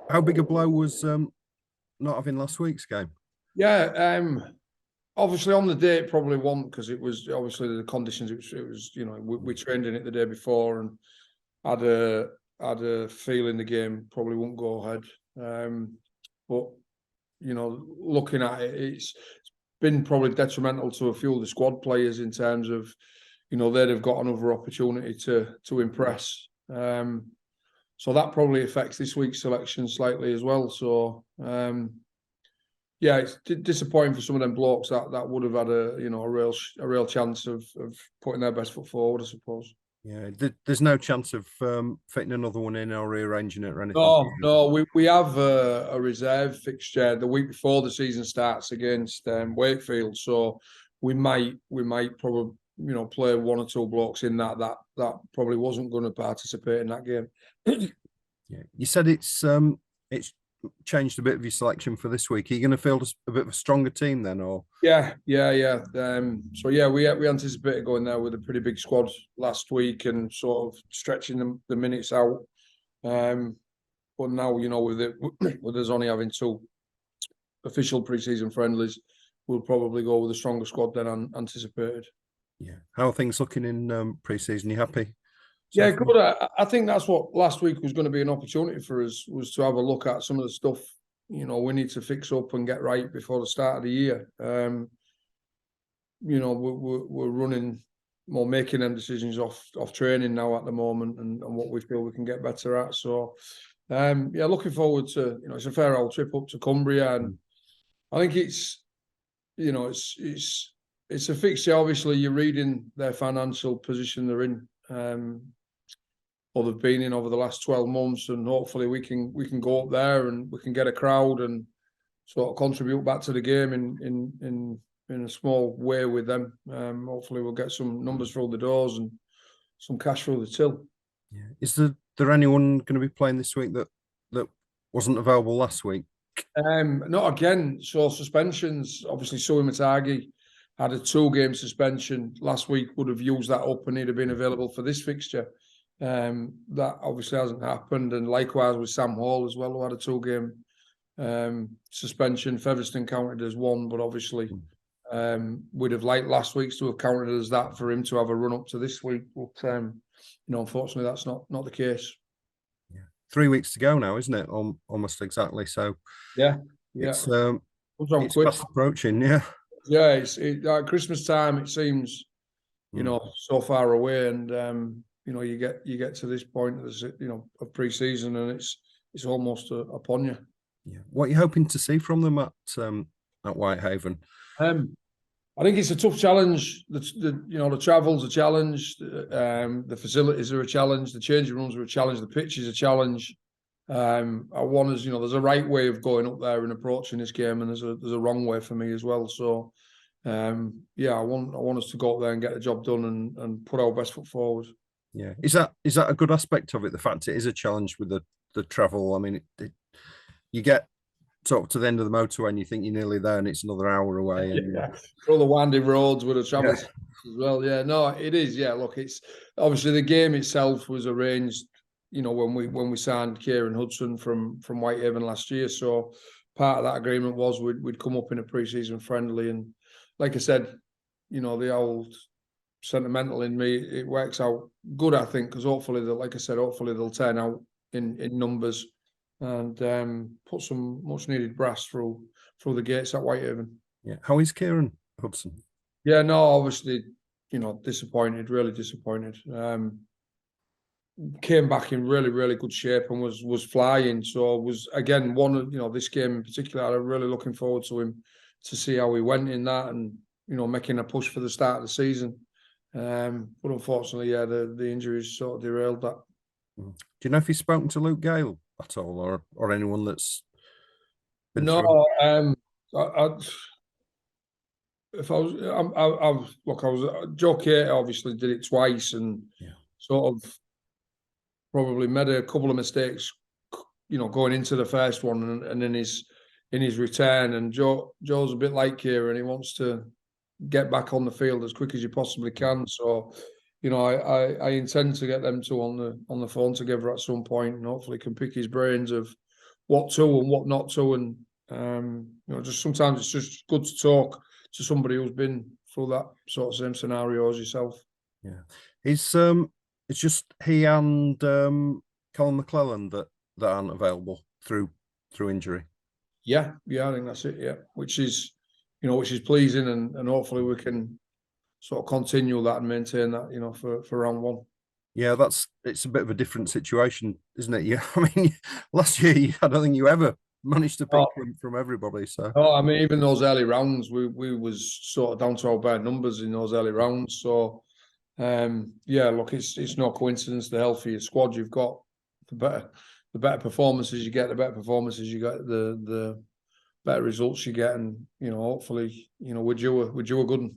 How big a blow was not having last week's game? Yeah, obviously on the day it probably wasn't, because it was obviously the conditions. It was we trained in it the day before and had a feeling the game probably won't go ahead. But looking at it, it's been probably detrimental to a few of the squad players in terms of they'd have got another opportunity to impress. So that probably affects this week's selection slightly as well. So yeah, it's disappointing for some of them blokes that would have had a real chance of putting their best foot forward, I suppose. Yeah, there's no chance of fitting another one in or rearranging it or anything. No, we have a reserve fixture the week before the season starts against Wakefield, so we might probably play one or two blokes in that probably wasn't going to participate in that game. Yeah, you said it's changed a bit of your selection for this week. Are you going to field a bit of a stronger team then, or? Yeah. So yeah, we anticipated going there with a pretty big squad last week and sort of stretching the minutes out. But now with us only having two official pre-season friendlies, we'll probably go with a stronger squad than anticipated. Yeah. How are things looking in pre-season? You happy? Yeah, good. I think that's what last week was going to be an opportunity for us, was to have a look at some of the stuff we need to fix up and get right before the start of the year. We're running more, making them decisions off training now at the moment and what we feel we can get better at. So yeah, looking forward to it's a fair old trip up to Cumbria, and I think it's a fixture. Obviously, you're reading their financial position they're in. Or they've been in over the last 12 months, and hopefully we can go up there and we can get a crowd and sort of contribute back to the game in a small way with them. Hopefully we'll get some numbers through the doors and some cash through the till. Yeah. Is there anyone going to be playing this week that wasn't available last week? Not again. So suspensions, obviously Sui Matagi had a 2-game suspension last week, would have used that up and he'd have been available for this fixture. That obviously hasn't happened, and likewise with Sam Hall as well, who had a 2-game suspension. Featherstone counted as 1, but obviously we'd have liked last week's to have counted as that for him to have a run up to this week, but unfortunately that's not the case. Yeah, 3 weeks to go now, isn't it? Almost exactly. So yeah, it's fast approaching. Yeah, it's at Christmas time. It seems so far away, and you get to this point of pre-season, and it's almost upon you. Yeah. What are you hoping to see from them at Whitehaven? I think it's a tough challenge. The travel's a challenge. The facilities are a challenge. The changing rooms are a challenge. The pitch is a challenge. I want us, there's a right way of going up there and approaching this game, and there's a wrong way for me as well. So, yeah, I want us to go up there and get the job done and put our best foot forward. Yeah, is that a good aspect of it? The fact it is a challenge with the travel. I mean, you get sort of to the end of the motorway and you think you're nearly there, and it's another hour away. And, yeah, all the winding roads with the travel as well. Yeah, no, it is. Yeah, look, it's obviously the game itself was arranged. When we signed Kieran Hudson from Whitehaven last year, so part of that agreement was we'd come up in a pre-season friendly, and like I said, the old sentimental in me, it works out good, I think, because hopefully they'll turn out in numbers and put some much needed brass through the gates at Whitehaven. Yeah, how is Kieran Hudson? Yeah, no, obviously, disappointed, really disappointed. Came back in really, really good shape and was flying. So was again one of this game in particular. I'm really looking forward to him to see how he went in that, and making a push for the start of the season. But unfortunately, yeah, the injuries sort of derailed that. Do you know if he's spoken to Luke Gale at all, or anyone that's been no? If I was Joe Kate obviously did it twice and sort of probably made a couple of mistakes, going into the first one and in his return. And Joe's a bit like Kieran. He wants to get back on the field as quick as you possibly can. So, you know, I intend to get them two on the phone together at some point, and hopefully can pick his brains of what to and what not to. And you know, just sometimes it's just good to talk to somebody who's been through that sort of same scenario as yourself. Yeah, it's just he and Colin McClellan that aren't available through injury. Yeah, I think that's it. Yeah, which is pleasing, and hopefully we can sort of continue that and maintain that, you know, for round one. Yeah, it's a bit of a different situation, isn't it? Yeah, I mean, last year I don't think you ever managed to pick from everybody. So, I mean, even those early rounds, we was sort of down to our bare numbers in those early rounds. So, yeah, look, it's no coincidence. The healthier squad you've got, the better performances you get. The better performances you get, the better results you get, and you know, hopefully, you know, we're due a good one.